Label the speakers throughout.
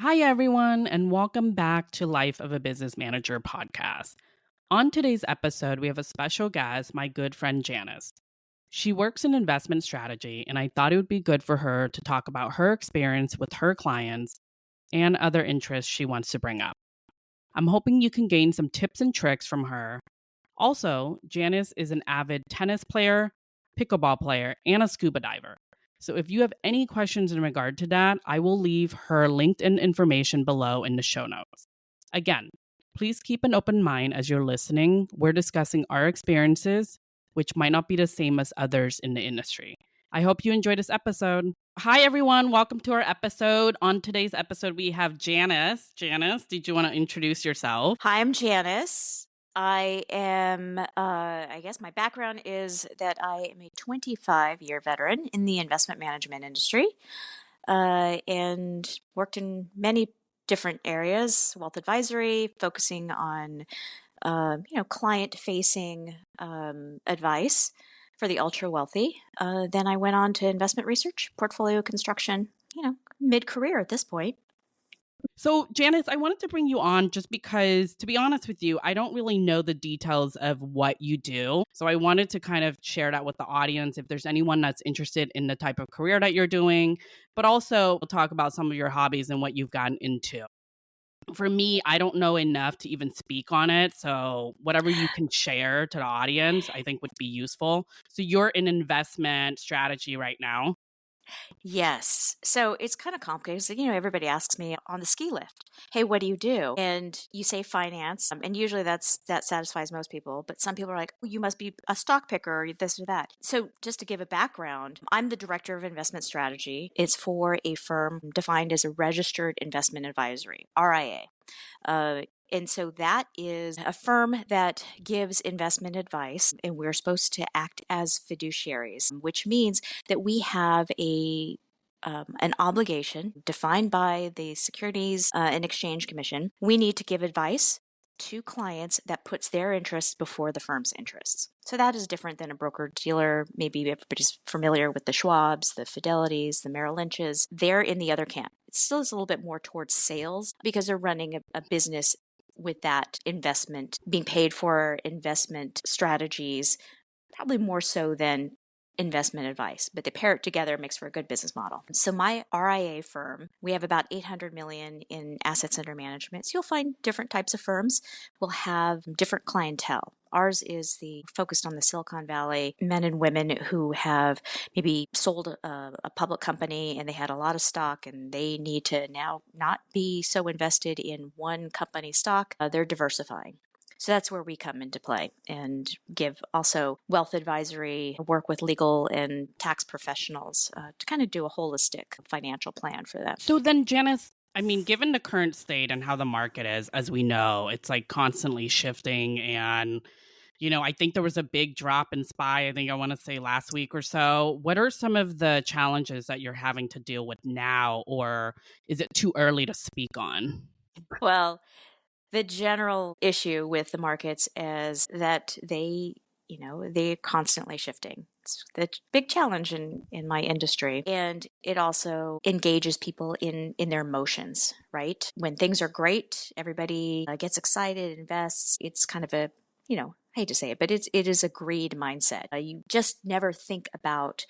Speaker 1: Hi, everyone, and welcome back to Life of a Business Manager podcast. On today's episode, we have a special guest, my good friend Janice. She works in investment strategy, and I thought it would be good for her to talk about her experience with her clients and other interests she wants to bring up. I'm hoping you can gain some tips and tricks from her. Also, Janice is an avid tennis player, pickleball player, and a scuba diver. So if you have any questions in regard to that, I will leave her LinkedIn information below in the show notes. Again, please keep an open mind as you're listening. We're discussing our experiences, which might not be the same as others in the industry. I hope you enjoy this episode. Hi, everyone. Welcome to our episode. On today's episode, we have Janice. Janice, did you want to introduce yourself?
Speaker 2: Hi, I'm Janice. I guess my background is that I am a 25-year veteran in the investment management industry and worked in many different areas, wealth advisory, focusing on, client-facing advice for the ultra wealthy. Then I went on to investment research, portfolio construction, mid-career at this point.
Speaker 1: So, Janice, I wanted to bring you on just because, to be honest with you, I don't really know the details of what you do. So, I wanted to kind of share that with the audience if there's anyone that's interested in the type of career that you're doing, but also we'll talk about some of your hobbies and what you've gotten into. For me, I don't know enough to even speak on it. So, whatever you can share to the audience, I think would be useful. So, you're in investment strategy right now.
Speaker 2: Yes. So it's kind of complicated. So, everybody asks me on the ski lift, hey, what do you do? And you say finance. And usually that satisfies most people. But some people are like, oh, you must be a stock picker or this or that. So just to give a background, I'm the director of investment strategy. It's for a firm defined as a registered investment advisory, RIA. And so that is a firm that gives investment advice, and we're supposed to act as fiduciaries, which means that we have an obligation defined by the Securities and Exchange Commission. We need to give advice to clients that puts their interests before the firm's interests. So that is different than a broker dealer. Maybe everybody's familiar with the Schwabs, the Fidelities, the Merrill Lynches. They're in the other camp. It still is a little bit more towards sales because they're running a business with that investment, being paid for investment strategies, probably more so than investment advice, but they pair it together makes for a good business model. So my RIA firm, we have about 800 million in assets under management. So you'll find different types of firms will have different clientele. Ours is focused on the Silicon Valley men and women who have maybe sold a public company and they had a lot of stock and they need to now not be so invested in one company stock. They're diversifying. So that's where we come into play and give also wealth advisory, work with legal and tax professionals to kind of do a holistic financial plan for them.
Speaker 1: So then, Janice, I mean, given the current state and how the market is, as we know, it's like constantly shifting. And, I think there was a big drop in SPY, I want to say last week or so. What are some of the challenges that you're having to deal with now, or is it too early to speak on?
Speaker 2: Well, the general issue with the markets is that they're constantly shifting. It's the big challenge in my industry. And it also engages people in their emotions, right? When things are great, everybody gets excited, invests. It's kind of a, I hate to say it, but it is a greed mindset. You just never think about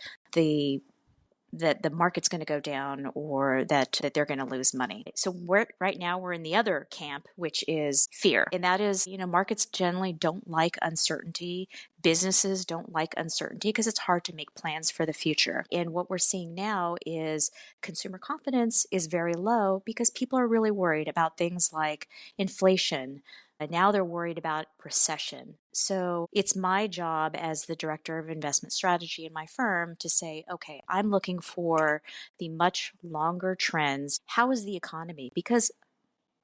Speaker 2: that the market's going to go down or that they're going to lose money. So right now we're in the other camp, which is fear. And that is, markets generally don't like uncertainty. Businesses don't like uncertainty because it's hard to make plans for the future. And what we're seeing now is consumer confidence is very low because people are really worried about things like inflation. And now they're worried about recession. So it's my job as the director of investment strategy in my firm to say, okay, I'm looking for the much longer trends. How is the economy? Because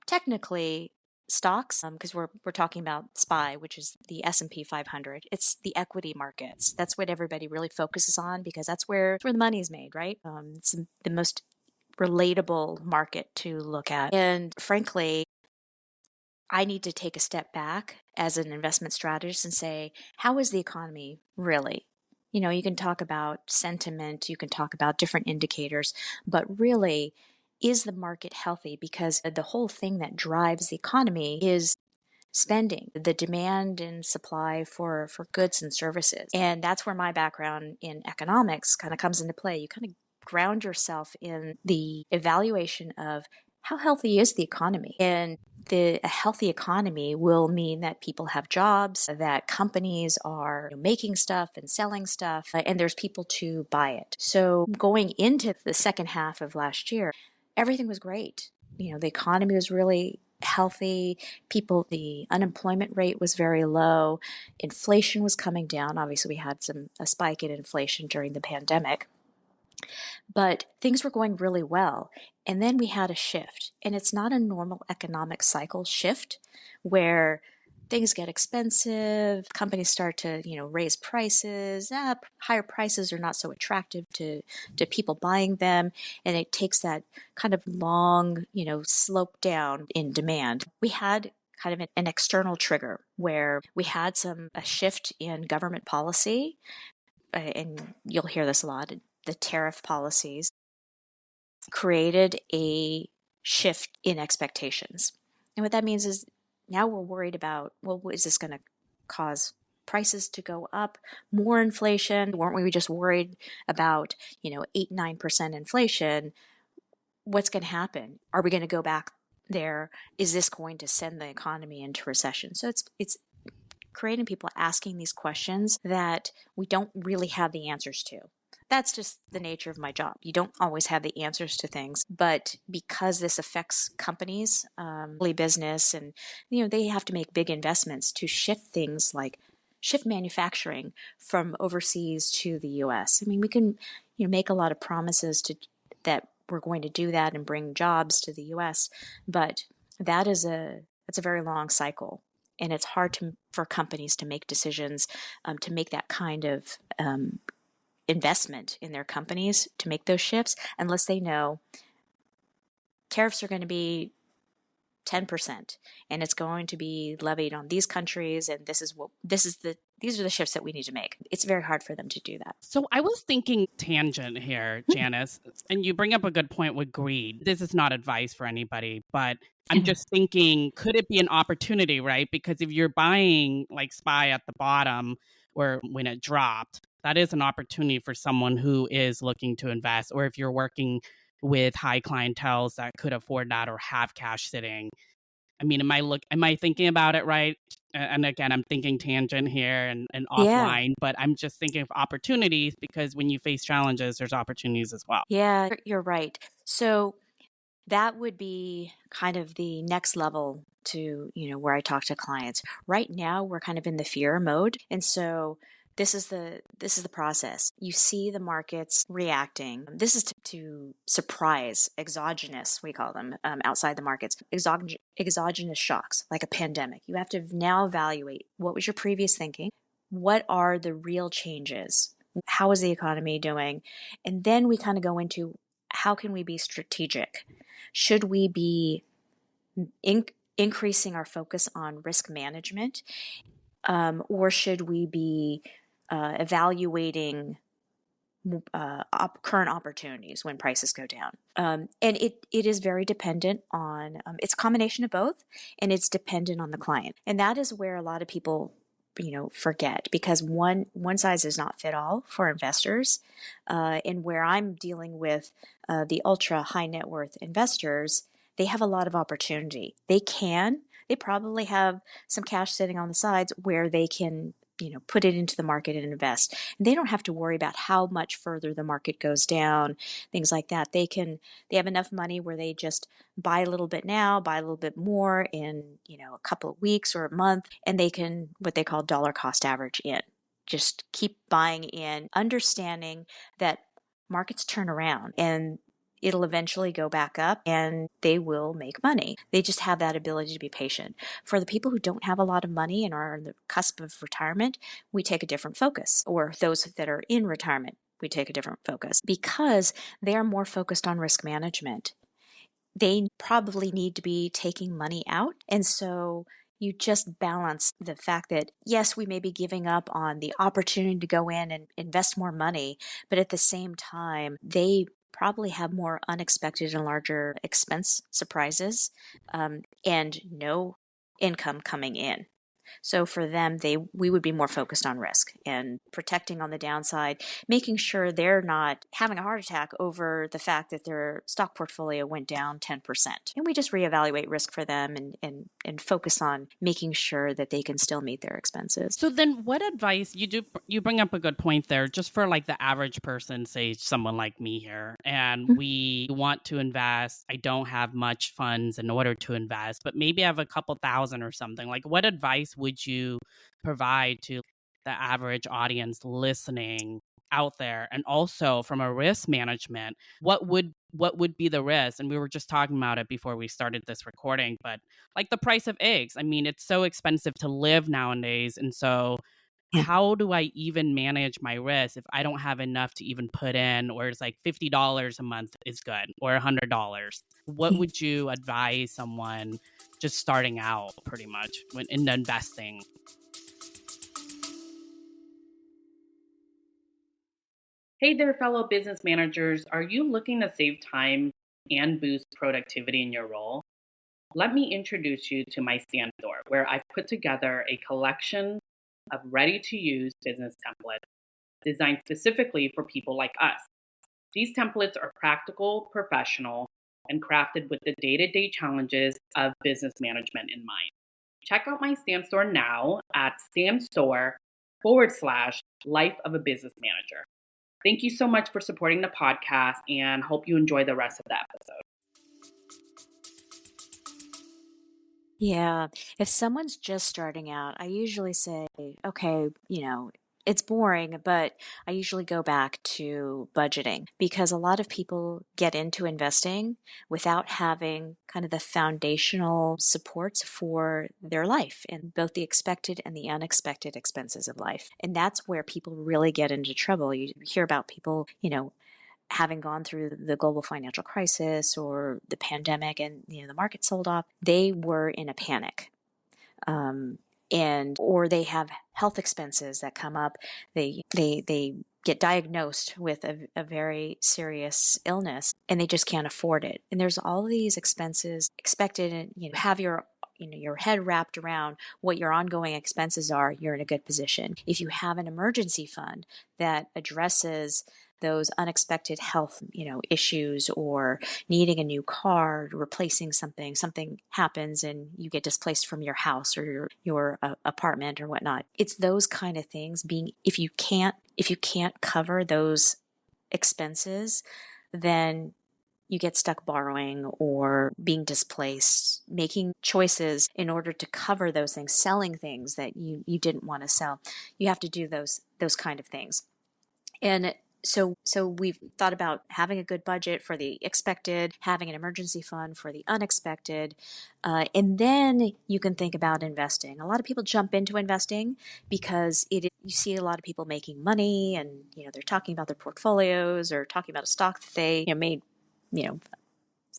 Speaker 2: technically, stocks, because we're talking about SPY, which is the S&P 500. It's the equity markets. That's what everybody really focuses on because that's where the money is made, right? It's the most relatable market to look at. And frankly, I need to take a step back as an investment strategist and say, how is the economy really? You can talk about sentiment, you can talk about different indicators, but really, is the market healthy? Because the whole thing that drives the economy is spending, the demand and supply for goods and services. And that's where my background in economics kind of comes into play. You kind of ground yourself in the evaluation of how healthy is the economy. And a healthy economy will mean that people have jobs, that companies are making stuff and selling stuff, and there's people to buy it. So going into the second half of last year, everything was great. The economy was really healthy. The unemployment rate was very low. Inflation was coming down. Obviously, we had a spike in inflation during the pandemic. But things were going really well. And then we had a shift. And it's not a normal economic cycle shift where things get expensive, companies start to, raise prices. Higher prices are not so attractive to people buying them. And it takes that kind of long, slope down in demand. We had kind of an external trigger where we had a shift in government policy. And you'll hear this a lot, the tariff policies created a shift in expectations. And what that means is now we're worried about, well, is this going to cause prices to go up, more inflation? Weren't we just worried about, 8-9% inflation? What's going to happen? Are we going to go back there? Is this going to send the economy into recession? So it's creating people asking these questions that we don't really have the answers to. That's just the nature of my job. You don't always have the answers to things, but because this affects companies, business, and they have to make big investments to shift things like shift manufacturing from overseas to the U.S. I mean, we can make a lot of promises that we're going to do that and bring jobs to the U.S., but that's a very long cycle. And it's hard for companies to make decisions, to make that kind of investment in their companies to make those shifts, unless they know tariffs are going to be 10% and it's going to be levied on these countries, and these are the shifts that we need to make. It's very hard for them to do that.
Speaker 1: So I was thinking tangent here, Janice, and you bring up a good point with greed. This is not advice for anybody, but I'm just thinking, could it be an opportunity, right? Because if you're buying like SPY at the bottom or when it dropped, that is an opportunity for someone who is looking to invest, or if you're working with high clienteles that could afford that or have cash sitting. I mean, am I thinking about it right? And again, I'm thinking tangent here and offline, but I'm just thinking of opportunities, because when you face challenges, there's opportunities as well.
Speaker 2: Yeah, you're right. So that would be kind of the next level to, where I talk to clients. Right now, we're kind of in the fear mode. And so this is the process. You see the markets reacting. This is to surprise, exogenous, we call them, outside the markets. Exogenous shocks, like a pandemic. You have to now evaluate, what was your previous thinking? What are the real changes? How is the economy doing? And then we kind of go into, how can we be strategic? Should we be increasing our focus on risk management, or should we be evaluating current opportunities when prices go down? And it is very dependent on, it's a combination of both, and it's dependent on the client. And that is where a lot of people forget, because one size does not fit all for investors. And where I'm dealing with the ultra high net worth investors, they have a lot of opportunity. They probably have some cash sitting on the sides where they can put it into the market and invest. And they don't have to worry about how much further the market goes down, things like that. They have enough money where they just buy a little bit now, buy a little bit more in, a couple of weeks or a month, and they can, what they call dollar cost average in. Just keep buying in, understanding that markets turn around and it'll eventually go back up and they will make money. They just have that ability to be patient. For the people who don't have a lot of money and are on the cusp of retirement, we take a different focus. Or those that are in retirement, we take a different focus, because they are more focused on risk management. They probably need to be taking money out. And so you just balance the fact that, yes, we may be giving up on the opportunity to go in and invest more money, but at the same time, they probably have more unexpected and larger expense surprises, and no income coming in. So for them, we would be more focused on risk and protecting on the downside, making sure they're not having a heart attack over the fact that their stock portfolio went down 10%. And we just reevaluate risk for them and focus on making sure that they can still meet their expenses.
Speaker 1: So then what advice you bring up a good point there, just for like the average person, say someone like me here, and we want to invest. I don't have much funds in order to invest, but maybe I have a couple thousand or something. Like, what advice would you provide to the average audience listening out there? And also from a risk management, what would be the risk? And we were just talking about it before we started this recording, but like the price of eggs. I mean, it's so expensive to live nowadays. And so how do I even manage my risk if I don't have enough to even put in, or it's like $50 a month is good, or $100? What would you advise someone just starting out pretty much when in investing? Hey there, fellow business managers. Are you looking to save time and boost productivity in your role? Let me introduce you to my stand store, where I've put together a collection of ready to use business templates designed specifically for people like us. These templates are practical, professional, and crafted with the day to day challenges of business management in mind. Check out my stand store now at standstore.com/life of a business manager. Thank you so much for supporting the podcast and hope you enjoy the rest of the episode.
Speaker 2: Yeah. If someone's just starting out, I usually say, okay, it's boring, but I usually go back to budgeting because a lot of people get into investing without having kind of the foundational supports for their life and both the expected and the unexpected expenses of life. And that's where people really get into trouble. You hear about people, having gone through the global financial crisis or the pandemic and the market sold off, they were in a panic. Or they have health expenses that come up. They get diagnosed with a very serious illness and they just can't afford it. And there's all these expenses expected, and have your head wrapped around what your ongoing expenses are. You're in a good position. If you have an emergency fund that addresses those unexpected health, issues, or needing a new car, replacing something happens and you get displaced from your house or your apartment or whatnot. It's those kind of things if you can't cover those expenses, then you get stuck borrowing or being displaced, making choices in order to cover those things, selling things that you didn't want to sell. You have to do those kind of things. And so we've thought about having a good budget for the expected, having an emergency fund for the unexpected, and then you can think about investing. A lot of people jump into investing because you see a lot of people making money, and they're talking about their portfolios or talking about a stock that they made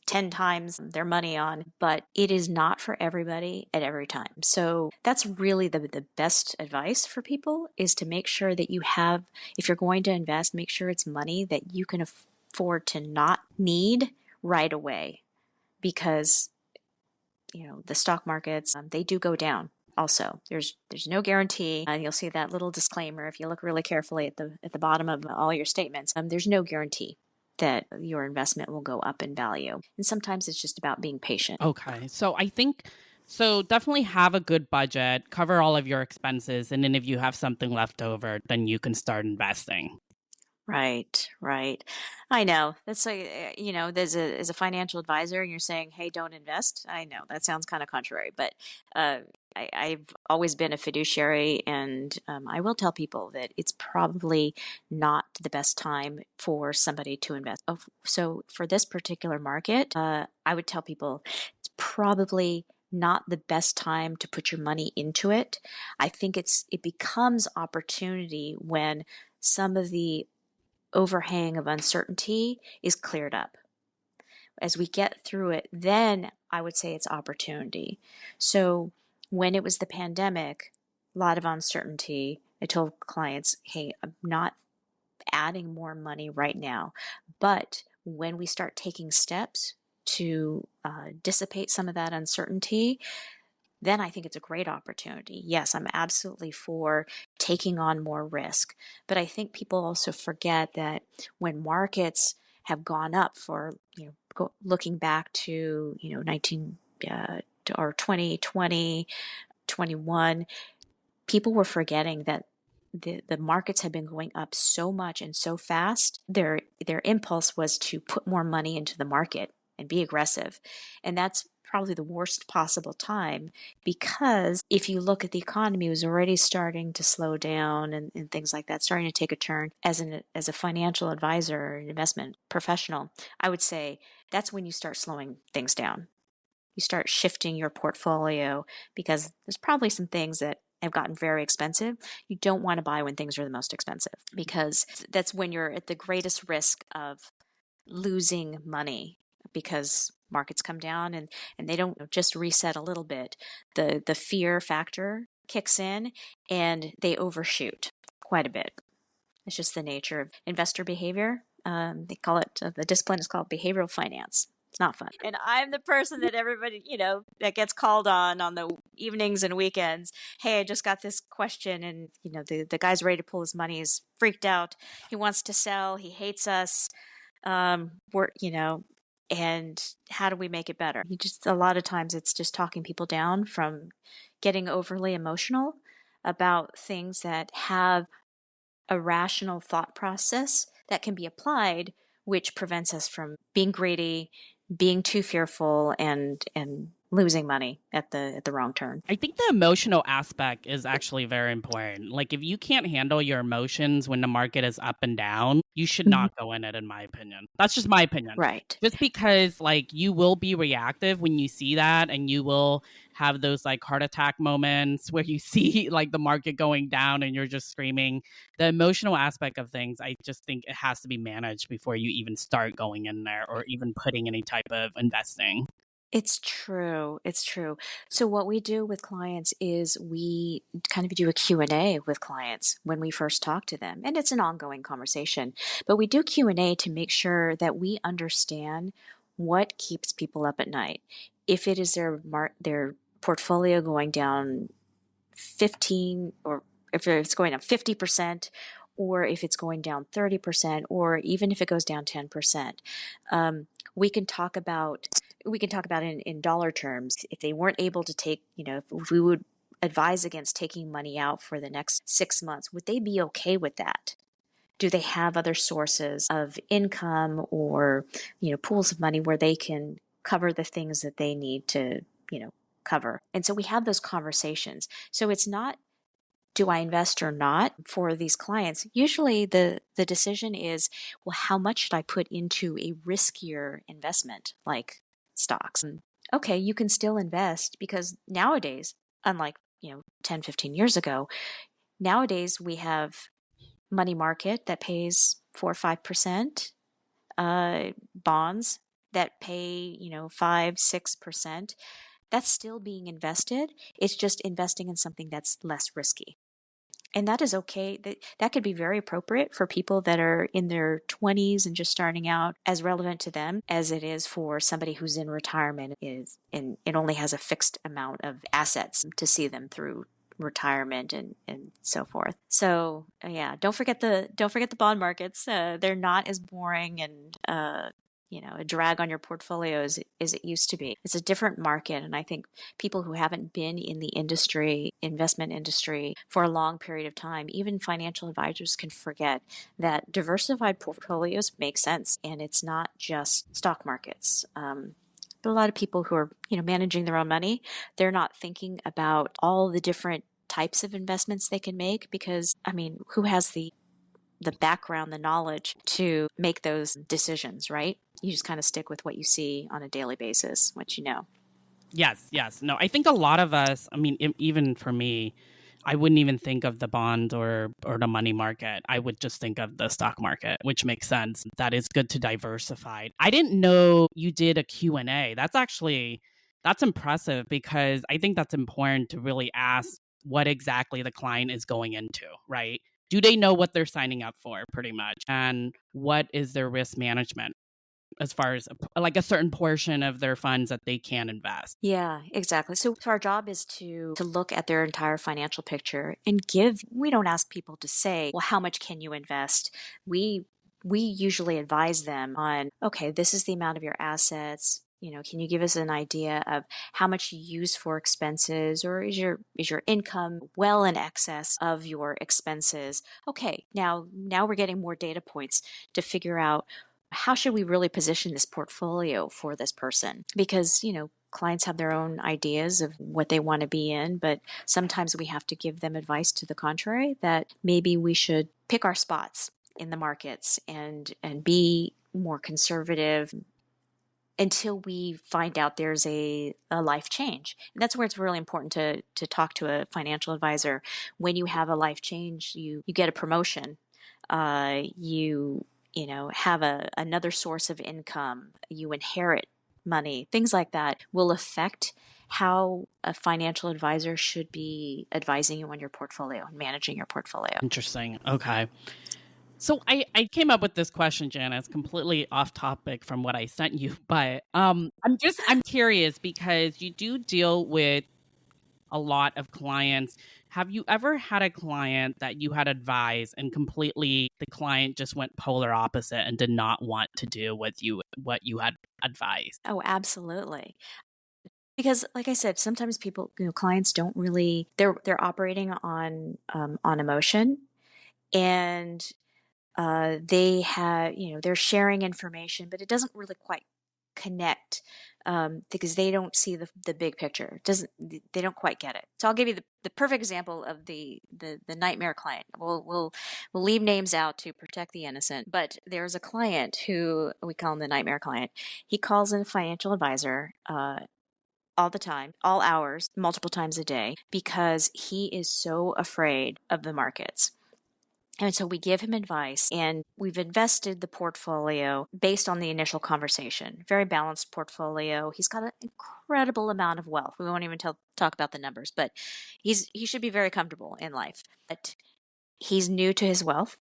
Speaker 2: 10 times their money on, but it is not for everybody at every time. So that's really the best advice for people, is to make sure that you have, if you're going to invest, make sure it's money that you can afford to not need right away, because the stock markets, they do go down. Also, there's no guarantee. You'll see that little disclaimer if you look really carefully at the bottom of all your statements. There's no guarantee that your investment will go up in value. And sometimes it's just about being patient.
Speaker 1: Okay. So I think definitely have a good budget, cover all of your expenses, and then if you have something left over, then you can start investing.
Speaker 2: Right. I know. That's like, as a financial advisor, and you're saying, hey, don't invest. I know that sounds kind of contrary, but I've always been a fiduciary, and I will tell people that it's probably not the best time for somebody to invest. So for this particular market, I would tell people it's probably not the best time to put your money into it. I think it becomes opportunity when some of the overhang of uncertainty is cleared up. As we get through it, then I would say it's opportunity. So when it was the pandemic, a lot of uncertainty, I told clients, hey, I'm not adding more money right now, but when we start taking steps to dissipate some of that uncertainty, then I think it's a great opportunity. Yes, I'm absolutely for taking on more risk. But I think people also forget that when markets have gone up for, looking back to, 19 or 2020, 21, people were forgetting that the markets had been going up so much and so fast. Their impulse was to put more money into the market and be aggressive. And that's probably the worst possible time, because if you look at the economy, it was already starting to slow down and things like that, starting to take a turn. As a financial advisor, an investment professional, I would say that's when you start slowing things down. You start shifting your portfolio, because there's probably some things that have gotten very expensive. You don't want to buy when things are the most expensive, because that's when you're at the greatest risk of losing money, because markets come down and they don't just reset a little bit. The fear factor kicks in and they overshoot quite a bit. It's just the nature of investor behavior. They call it, the discipline is called behavioral finance. It's not fun. And I'm the person that everybody, that gets called on the evenings and weekends. Hey, I just got this question, and, the guy's ready to pull his money. He's freaked out. He wants to sell. He hates us. And how do we make it better? A lot of times it's just talking people down from getting overly emotional about things that have a rational thought process that can be applied, which prevents us from being greedy, being too fearful, and losing money at the wrong turn.
Speaker 1: I think the emotional aspect is actually very important. Like, if you can't handle your emotions when the market is up and down, you should not go in it, in my opinion. That's just my opinion.
Speaker 2: Right.
Speaker 1: Just because, like, you will be reactive when you see that, and you will have those, like, heart attack moments where you see, like, the market going down and you're just screaming. The emotional aspect of things, I just think it has to be managed before you even start going in there or even putting any type of investing.
Speaker 2: It's true. It's true. So what we do with clients is we kind of do a Q&A with clients when we first talk to them, and it's an ongoing conversation. But we do Q&A to make sure that we understand what keeps people up at night. If it is their portfolio going down 15, or if it's going down 50%, or if it's going down 30%, or even if it goes down 10%. We can talk about it in dollar terms. If they weren't able to take, if we would advise against taking money out for the next 6 months, would they be okay with that? Do they have other sources of income, or, pools of money where they can cover the things that they need to, cover? And so we have those conversations. So it's not, do I invest or not for these clients? Usually the decision is, well, how much should I put into a riskier investment like stocks? Okay, you can still invest, because nowadays, unlike, 10, 15 years ago, nowadays we have money market that pays 4 or 5%, bonds that pay, 5, 6%. That's still being invested. It's just investing in something that's less risky. And that is okay. That could be very appropriate for people that are in their 20s and just starting out, as relevant to them as it is for somebody who's in retirement and it only has a fixed amount of assets to see them through retirement and so forth. So yeah, don't forget the bond markets. They're not as boring and a drag on your portfolio as it used to be. It's a different market, and I think people who haven't been in the investment industry, for a long period of time, even financial advisors, can forget that diversified portfolios make sense, and it's not just stock markets. But a lot of people who are, managing their own money, they're not thinking about all the different types of investments they can make, because, who has the background, the knowledge to make those decisions, right? You just kind of stick with what you see on a daily basis, what you know.
Speaker 1: Yes. No, I think a lot of us, even for me, I wouldn't even think of the bond or the money market. I would just think of the stock market, which makes sense. That is good to diversify. I didn't know you did a Q&A. That's impressive, because I think that's important to really ask what exactly the client is going into, right? Do they know what they're signing up for, pretty much? And what is their risk management? as far as like a certain portion of their funds that they can invest.
Speaker 2: Yeah, exactly. So our job is to look at their entire financial picture and we don't ask people to say, well, how much can you invest? We we usually advise them on, okay, this is the amount of your assets. Can you give us an idea of how much you use for expenses, or is your income well in excess of your expenses? Okay, now we're getting more data points to figure out how should we really position this portfolio for this person? Because, clients have their own ideas of what they want to be in, but sometimes we have to give them advice to the contrary, that maybe we should pick our spots in the markets and be more conservative until we find out there's a life change. And that's where it's really important to talk to a financial advisor. When you have a life change, you get a promotion, you have another source of income, you inherit money, things like that will affect how a financial advisor should be advising you on your portfolio and managing your portfolio.
Speaker 1: Interesting. Okay. So I came up with this question, Janice, completely off topic from what I sent you, but I'm curious because you do deal with a lot of clients. Have you ever had a client that you had advised and completely the client just went polar opposite and did not want to do what you had advised?
Speaker 2: Oh, absolutely. Because, like I said, sometimes people, clients don't really, they're operating on emotion, and they're sharing information, but it doesn't really quite connect, because they don't see the big picture. They don't quite get it. So I'll give you the perfect example of the nightmare client. We'll leave names out to protect the innocent, but there's a client who we call him the nightmare client. He calls in a financial advisor all the time, all hours, multiple times a day, because he is so afraid of the markets. And so we give him advice, and we've invested the portfolio based on the initial conversation. Very balanced portfolio. He's got an incredible amount of wealth. We won't even talk about the numbers, but he should be very comfortable in life. But he's new to his wealth,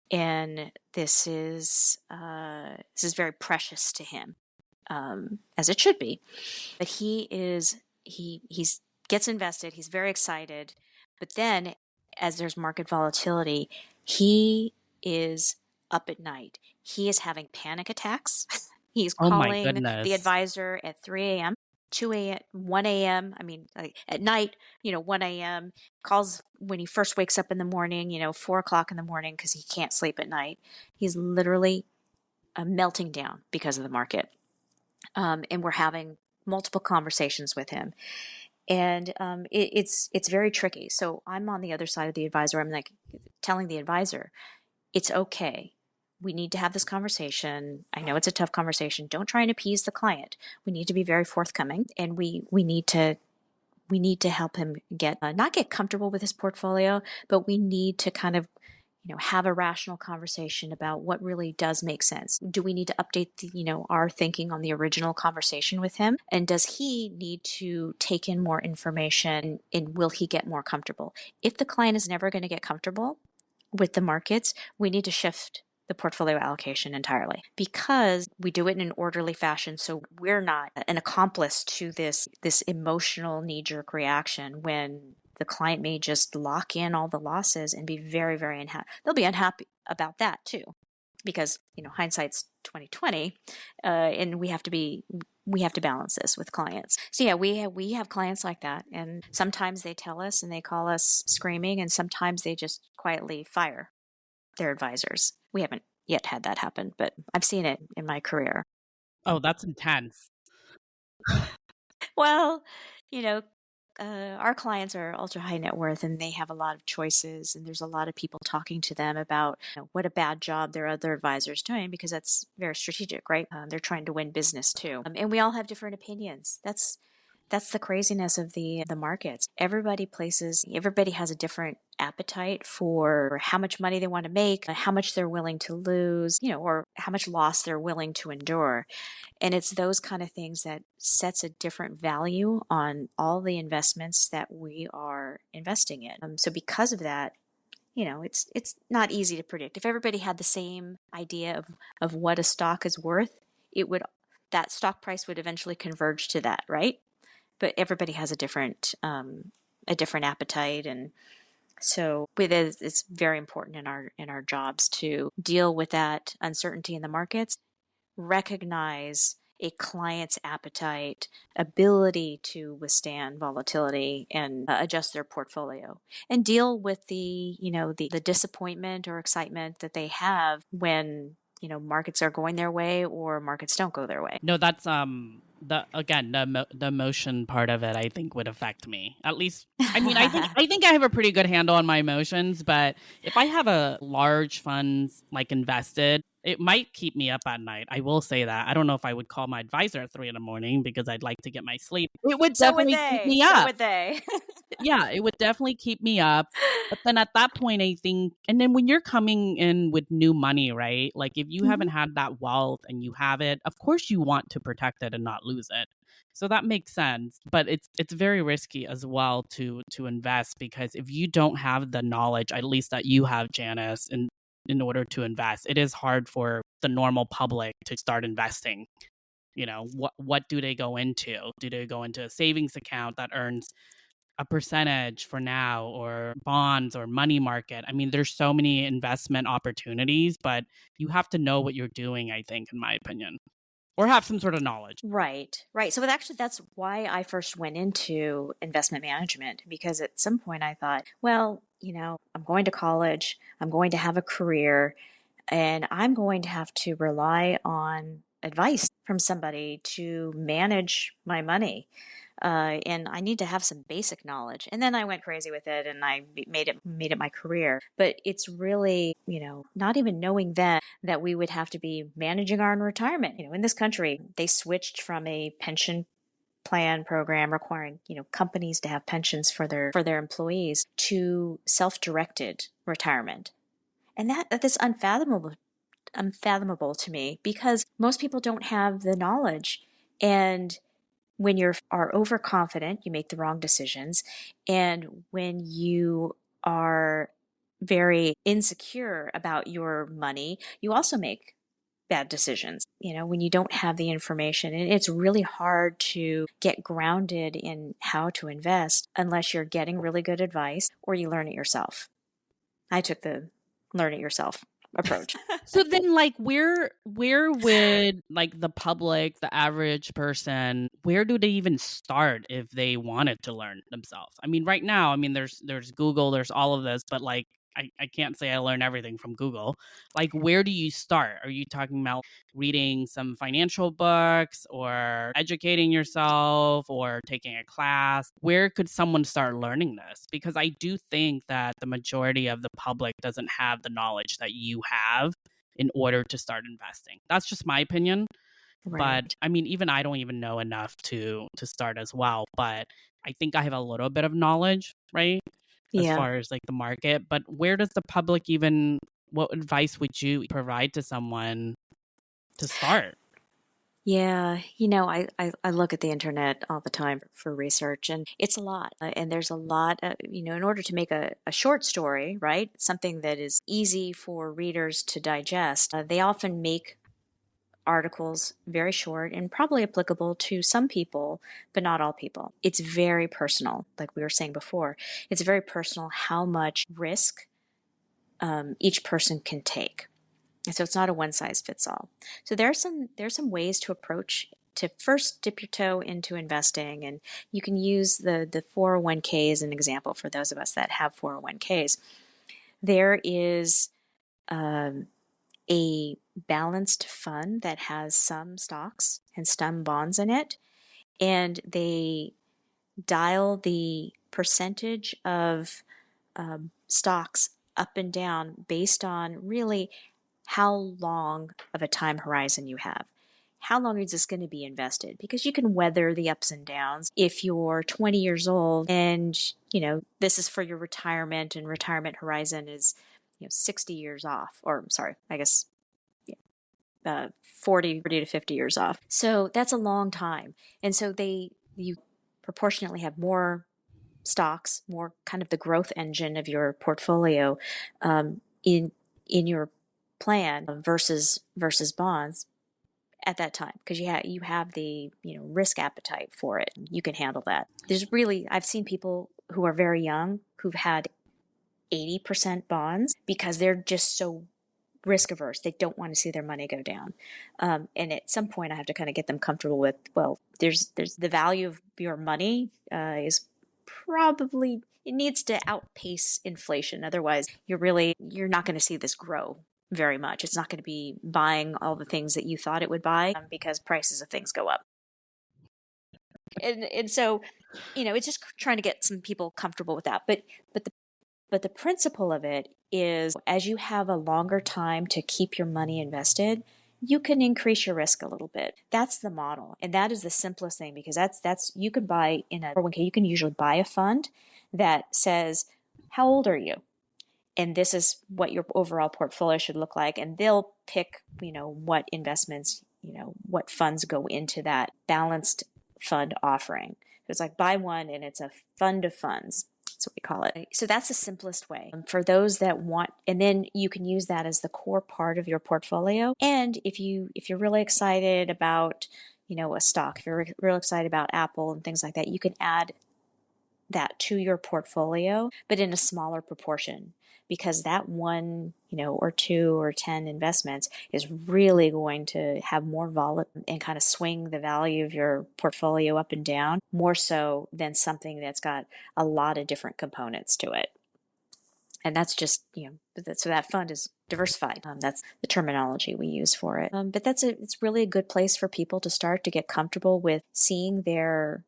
Speaker 2: and this is very precious to him, as it should be. But he's gets invested. He's very excited, but then as there's market volatility, he is up at night. He is having panic attacks. He's
Speaker 1: Oh my
Speaker 2: calling the
Speaker 1: goodness.
Speaker 2: advisor at 3 a.m., 2 a.m., 1 a.m. I mean, like at night, 1 a.m. Calls when he first wakes up in the morning, 4 o'clock in the morning, because he can't sleep at night. He's literally melting down because of the market. And we're having multiple conversations with him, and it's very tricky. So I'm on the other side of the advisor. I'm like telling the advisor, it's okay. We need to have this conversation. I know it's a tough conversation. Don't try and appease the client. We need to be very forthcoming, and we need to help him not get comfortable with his portfolio, but we need to kind of have a rational conversation about what really does make sense. Do we need to update our thinking on the original conversation with him? And does he need to take in more information, and will he get more comfortable? If the client is never going to get comfortable with the markets, we need to shift the portfolio allocation entirely, because we do it in an orderly fashion, so we're not an accomplice to this emotional knee-jerk reaction when the client may just lock in all the losses and be very, very unhappy. They'll be unhappy about that too, because hindsight's 2020, and we have to balance this with clients. So yeah, we have clients like that, and sometimes they tell us and they call us screaming, and sometimes they just quietly fire their advisors. We haven't yet had that happen, but I've seen it in my career.
Speaker 1: Oh, that's intense.
Speaker 2: Well, you know, our clients are ultra high net worth, and they have a lot of choices, and there's a lot of people talking to them about what a bad job their other advisors doing, because that's very strategic, right? They're trying to win business too, and we all have different opinions. That's the craziness of the markets. Everybody has a different appetite for how much money they want to make, how much they're willing to lose, or how much loss they're willing to endure. And it's those kind of things that sets a different value on all the investments that we are investing in. So because of that, it's not easy to predict. If everybody had the same idea of what a stock is worth, that stock price would eventually converge to that, right? But everybody has a different appetite, and so it's very important in our jobs to deal with that uncertainty in the markets, recognize a client's appetite, ability to withstand volatility and adjust their portfolio, and deal with the disappointment or excitement that they have when markets are going their way or markets don't go their way.
Speaker 1: No, that's the emotion part of it I think would affect me. At least I mean, I think I have a pretty good handle on my emotions, but if I have a large funds like invested, it might keep me up at night. I will say that. I don't know if I would call my advisor at 3 in the morning because I'd like to get my sleep. It would
Speaker 2: So would
Speaker 1: definitely keep
Speaker 2: they.
Speaker 1: me
Speaker 2: So
Speaker 1: up.
Speaker 2: would they.
Speaker 1: Yeah, it would definitely keep me up. But then at that point, I think, and then when you're coming in with new money, right? Like if you haven't
Speaker 2: Mhm.
Speaker 1: had that wealth and you have it, of course you want to protect it and not lose it. So that makes sense, but it's very risky as well to invest, because if you don't have the knowledge, at least that you have, Janice, in order to invest, it is hard for the normal public to start investing. What do they go into? Do they go into a savings account that earns a percentage for now, or bonds or money market? I mean, there's so many investment opportunities, but you have to know what you're doing, I think, in my opinion, or have some sort of knowledge.
Speaker 2: Right, right. So actually, that's why I first went into investment management, because at some point I thought, well, I'm going to college, I'm going to have a career, and I'm going to have to rely on advice from somebody to manage my money. And I need to have some basic knowledge. And then I went crazy with it, and I made it my career. But it's really, not even knowing then that we would have to be managing our own retirement. In this country, they switched from a pension plan program requiring companies to have pensions for their employees to self-directed retirement, and that is unfathomable to me, because most people don't have the knowledge. And when you are overconfident, you make the wrong decisions. And when you are very insecure about your money, you also make bad decisions. When you don't have the information, and it's really hard to get grounded in how to invest unless you're getting really good advice or you learn it yourself. I took the learn it yourself approach.
Speaker 1: So then, like, where would, like, the public, the average person, where do they even start if they wanted to learn themselves? I mean, right now, I mean, there's Google, there's all of this, but like, I can't say I learn everything from Google. Like, where do you start? Are you talking about reading some financial books, or educating yourself, or taking a class? Where could someone start learning this? Because I do think that the majority of the public doesn't have the knowledge that you have in order to start investing. That's just my opinion. But
Speaker 2: Right.
Speaker 1: I mean, even I don't even know enough to start as well. But I think I have a little bit of knowledge, right? As
Speaker 2: Yeah.
Speaker 1: far as like the market. But where does the public even, what advice would you provide to someone to start?
Speaker 2: Yeah, I look at the internet all the time for research, and it's a lot. And there's a lot, in order to make a short story, right? Something that is easy for readers to digest, they often make articles very short and probably applicable to some people, but not all people. It's very personal, like we were saying before. It's very personal how much risk each person can take. And so it's not a one size fits all. So there's some ways to approach, to first dip your toe into investing, and you can use the 401k as an example for those of us that have 401ks. There is a balanced fund that has some stocks and some bonds in it, and they dial the percentage of stocks up and down based on really how long of a time horizon you have. How long is this going to be invested? Because you can weather the ups and downs. If you're 20 years old and, this is for your retirement, and retirement horizon is, 60 years off, or sorry, I guess 40 to 50 years off. So that's a long time. And so you proportionately have more stocks, more kind of the growth engine of your portfolio, in your plan versus bonds. at that time because you have the risk appetite for it. You can handle that. I've seen people who are very young who've had 80% bonds because they're just so risk averse. They don't want to see their money go down. And at some point, I have to kind of get them comfortable with, well, there's the value of your money is probably, it needs to outpace inflation. Otherwise, you're not going to see this grow very much. It's not going to be buying all the things that you thought it would buy because prices of things go up. And so, it's just trying to get some people comfortable with that. But the principle of it is as you have a longer time to keep your money invested, you can increase your risk a little bit. That's the model. And that is the simplest thing because that's you can buy in a 401k, you can usually buy a fund that says, how old are you? And this is what your overall portfolio should look like. And they'll pick, what investments, what funds go into that balanced fund offering. It's like buy one and it's a fund of funds. That's what we call it. So that's the simplest way for those that want, and then you can use that as the core part of your portfolio. And if you're really excited about, a stock, if you're real excited about Apple and things like that, you can add that to your portfolio, but in a smaller proportion. Because that one, or 2 or 10 investments is really going to have more volatility and kind of swing the value of your portfolio up and down more so than something that's got a lot of different components to it. And that's just, so that fund is diversified. That's the terminology we use for it. But it's really a good place for people to start to get comfortable with seeing their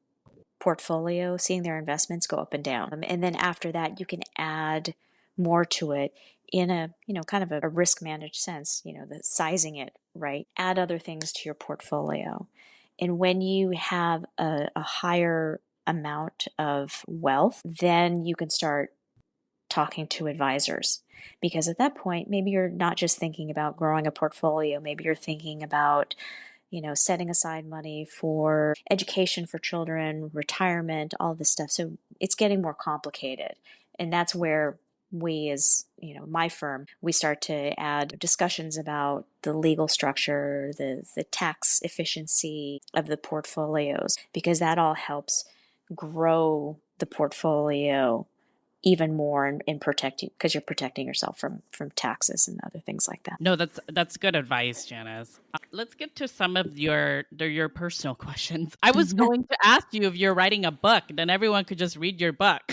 Speaker 2: portfolio, seeing their investments go up and down. And then after that, you can add more to it in a, kind of a risk managed sense, the sizing it right, add other things to your portfolio. And when you have a higher amount of wealth, then you can start talking to advisors. Because at that point, maybe you're not just thinking about growing a portfolio, maybe you're thinking about setting aside money for education for children, retirement, all this stuff. So it's getting more complicated. And that's where we, as my firm, we start to add discussions about the legal structure, the tax efficiency of the portfolios, because that all helps grow the portfolio even more in protecting, because you're protecting yourself from taxes and other things like that.
Speaker 1: No, that's good advice, Janice. Let's get to some of your personal questions. I was going to ask you if you're writing a book, then everyone could just read your book.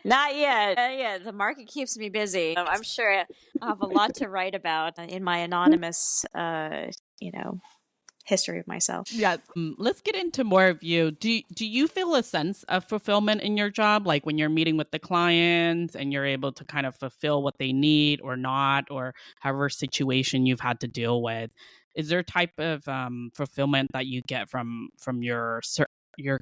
Speaker 2: Not yet. Yeah, the market keeps me busy. I'm sure I'll have a lot to write about in my anonymous, history of myself.
Speaker 1: Yeah. Let's get into more of you. Do you feel a sense of fulfillment in your job? Like when you're meeting with the clients and you're able to kind of fulfill what they need or not, or however situation you've had to deal with? Is there a type of fulfillment that you get from your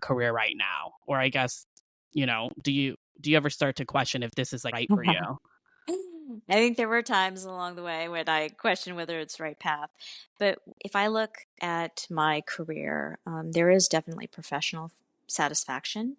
Speaker 1: career right now? Or I guess, do you ever start to question if this is like right for you?
Speaker 2: I think there were times along the way when I questioned whether it's the right path. But if I look at my career, there is definitely professional satisfaction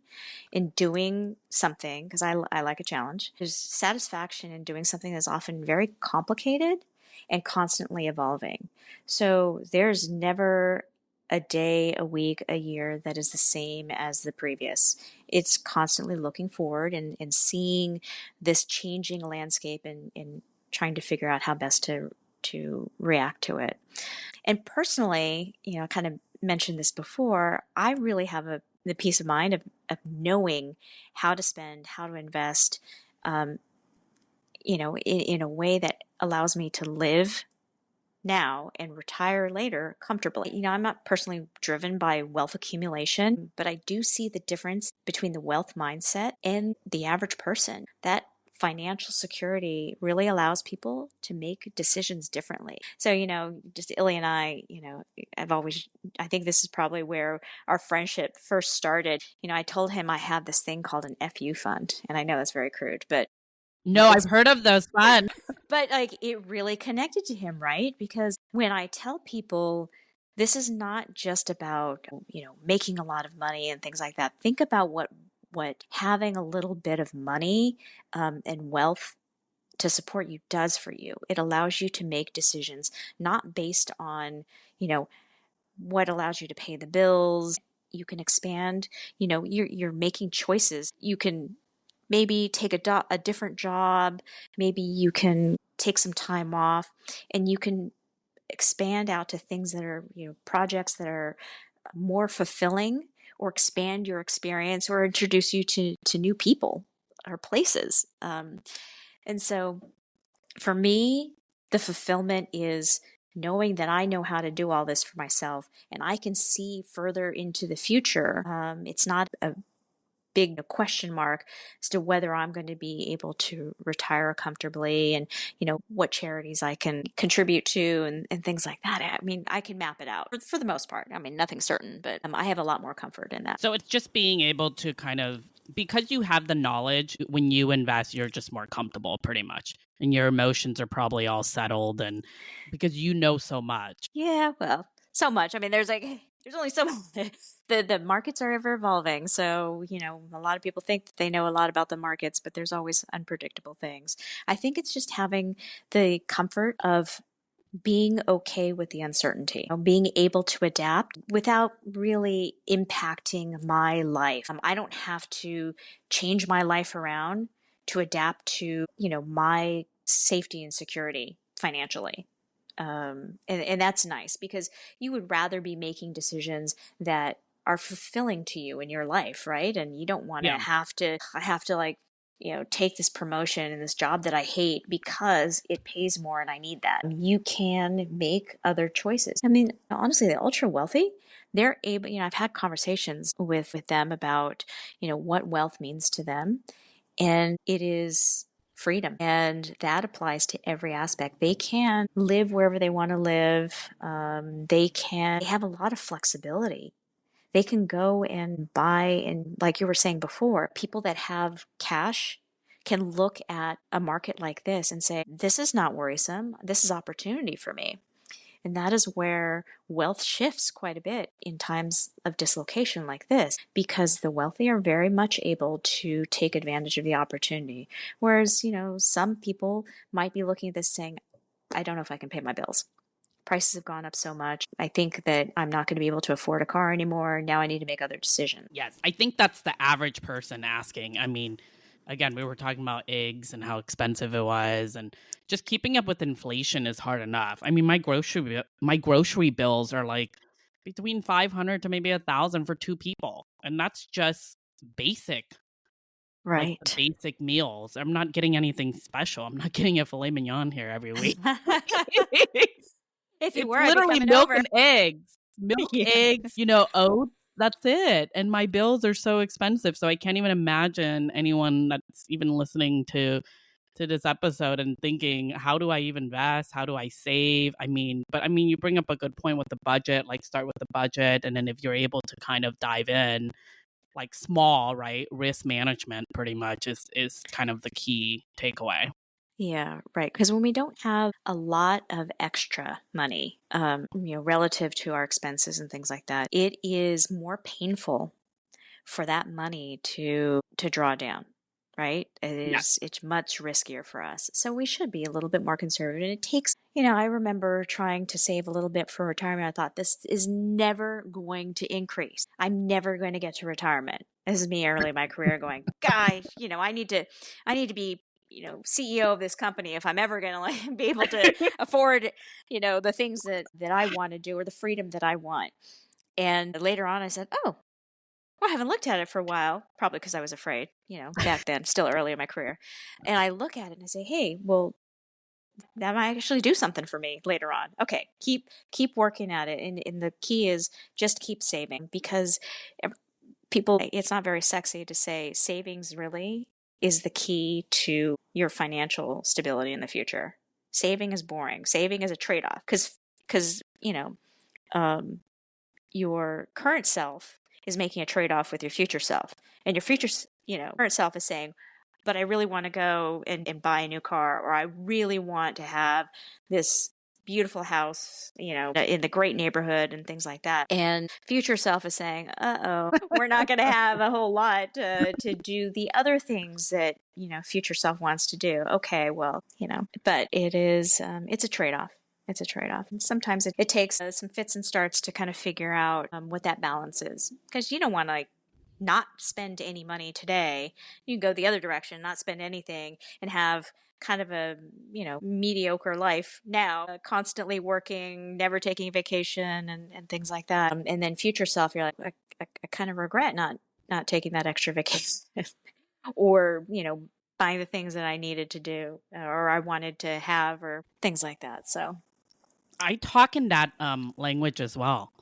Speaker 2: in doing something, because I like a challenge. There's satisfaction in doing something that's often very complicated and constantly evolving. So there's never a day, a week, a year that is the same as the previous. It's constantly looking forward and seeing this changing landscape and trying to figure out how best to react to it. And personally, I kind of mentioned this before, I really have the peace of mind of knowing how to spend, how to invest, in a way that allows me to live now and retire later comfortably. I'm not personally driven by wealth accumulation, but I do see the difference between the wealth mindset and the average person. That financial security really allows people to make decisions differently. So, just Illy and I, I think this is probably where our friendship first started. I told him I had this thing called an FU fund, and I know that's very crude, but
Speaker 1: no, I've heard of those funds.
Speaker 2: But it really connected to him, right? Because when I tell people this is not just about, making a lot of money and things like that. Think about what having a little bit of money and wealth to support you does for you. It allows you to make decisions not based on, what allows you to pay the bills. You can expand, you're making choices. You can maybe take a different job. Maybe you can take some time off, and you can expand out to things that are, projects that are more fulfilling, or expand your experience, or introduce you to new people or places. And so for me, the fulfillment is knowing that I know how to do all this for myself, and I can see further into the future. It's not a big question mark as to whether I'm going to be able to retire comfortably, and, what charities I can contribute to, and things like that. I mean, I can map it out for the most part. I mean, nothing's certain, but I have a lot more comfort in that.
Speaker 1: So it's just being able to kind of, because you have the knowledge, when you invest, you're just more comfortable pretty much. And your emotions are probably all settled, and because you know so much.
Speaker 2: Yeah, well, so much. I mean, there's only so much. The markets are ever evolving. So, a lot of people think that they know a lot about the markets, but there's always unpredictable things. I think it's just having the comfort of being okay with the uncertainty, being able to adapt without really impacting my life. I don't have to change my life around to adapt to, my safety and security financially. And that's nice, because you would rather be making decisions that are fulfilling to you in your life, right? And you don't want to
Speaker 1: Yeah.
Speaker 2: I have to like, take this promotion and this job that I hate because it pays more and I need that. You can make other choices. I mean, honestly, the ultra wealthy, they're able, I've had conversations with them about, what wealth means to them. And it is freedom. And that applies to every aspect. They can live wherever they want to live. They have a lot of flexibility. They can go and buy, and like you were saying before, people that have cash can look at a market like this and say, this is not worrisome. This is opportunity for me. And that is where wealth shifts quite a bit in times of dislocation like this, because the wealthy are very much able to take advantage of the opportunity. Whereas, some people might be looking at this saying, I don't know if I can pay my bills. Prices have gone up so much. I think that I'm not going to be able to afford a car anymore. Now I need to make other decisions.
Speaker 1: Yes, I think that's the average person asking. I mean, again, we were talking about eggs and how expensive it was, and just keeping up with inflation is hard enough. I mean, my grocery bills are like between 500 to maybe 1,000 for two people, and that's just basic, like the
Speaker 2: Right.
Speaker 1: basic meals. I'm not getting anything special. I'm not getting a filet mignon here every week.
Speaker 2: If you
Speaker 1: It's
Speaker 2: were, I'd be
Speaker 1: literally
Speaker 2: coming
Speaker 1: milk
Speaker 2: over.
Speaker 1: and eggs. Milk, eggs,
Speaker 2: Yes.
Speaker 1: oats. That's it. And my bills are so expensive. So I can't even imagine anyone that's even listening to this episode and thinking, how do I even invest? How do I save? But you bring up a good point with the budget, like start with the budget. And then if you're able to kind of dive in, like small, right? Risk management pretty much is kind of the key takeaway.
Speaker 2: Yeah, right. Because when we don't have a lot of extra money, relative to our expenses and things like that, it is more painful for that money to draw down. Right?
Speaker 1: Yeah.
Speaker 2: It's much riskier for us. So we should be a little bit more conservative. And it takes, I remember trying to save a little bit for retirement. I thought, this is never going to increase. I'm never going to get to retirement. This is me early in my career going, guys, I need to be, CEO of this company if I'm ever going to like be able to afford, the things that I want to do, or the freedom that I want. And later on I said, oh, well, I haven't looked at it for a while, probably because I was afraid, back then, still early in my career. And I look at it and I say, hey, well, that might actually do something for me later on. Okay, keep working at it. And the key is just keep saving, because people, it's not very sexy to say savings really is the key to your financial stability in the future. Saving is boring. Saving is a trade-off, because um, your current self is making a trade-off with your future self, and your future current self is saying, but I really want to go and buy a new car, or I really want to have this beautiful house, in the great neighborhood and things like that. And future self is saying, we're not going to have a whole lot to do the other things that, future self wants to do. Okay, well, but it is, it's a trade-off. It's a trade-off. And sometimes it takes some fits and starts to kind of figure out what that balance is. Because you don't want to not spend any money today. You can go the other direction, not spend anything, and have kind of a mediocre life now, constantly working, never taking vacation, and things like that. And then future self, you're like, I kind of regret not taking that extra vacation, or buying the things that I needed to do or I wanted to have, or things like that. So
Speaker 1: I talk in that language as well,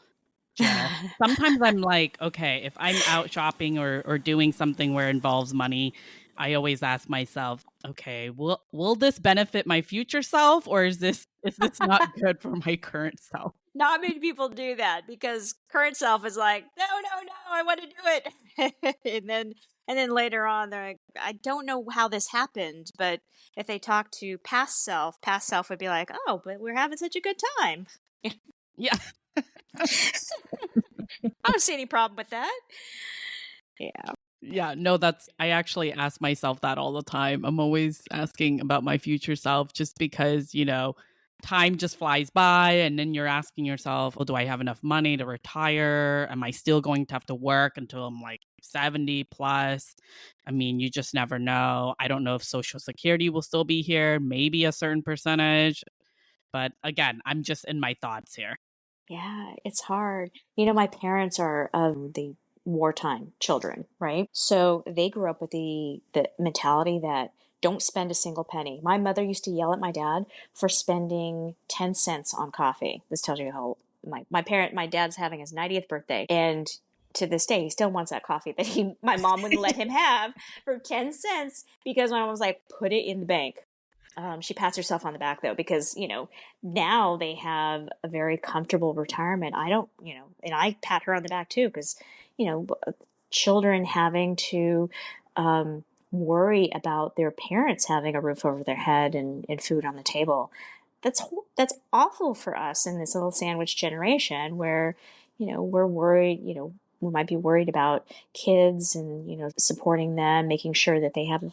Speaker 1: Janice. Sometimes I'm like, okay, if I'm out shopping or doing something where it involves money, I always ask myself, okay, will this benefit my future self, or is this not good for my current self?
Speaker 2: not many people do that, because current self is like, no, no, no, I want to do it. and then later on they're like, I don't know how this happened, but if they talk to past self would be like, oh, but we're having such a good time.
Speaker 1: Yeah.
Speaker 2: I don't see any problem with that. Yeah.
Speaker 1: Yeah, no, I actually ask myself that all the time. I'm always asking about my future self just because, time just flies by, and then you're asking yourself, oh, do I have enough money to retire? Am I still going to have to work until I'm like 70 plus? I mean, you just never know. I don't know if Social Security will still be here, maybe a certain percentage. But again, I'm just in my thoughts here.
Speaker 2: Yeah, it's hard. My parents are of the wartime children, right? So they grew up with the mentality that don't spend a single penny. My mother used to yell at my dad for spending 10 cents on coffee. This tells you how my dad's having his 90th birthday, and to this day he still wants that coffee that my mom wouldn't let him have for 10 cents, because my mom was like, put it in the bank. She pats herself on the back, though, because, now they have a very comfortable retirement. I don't, and I pat her on the back too, because, children having to worry about their parents having a roof over their head and food on the table. That's awful for us in this little sandwich generation where, we're worried, we might be worried about kids and, supporting them, making sure that they have,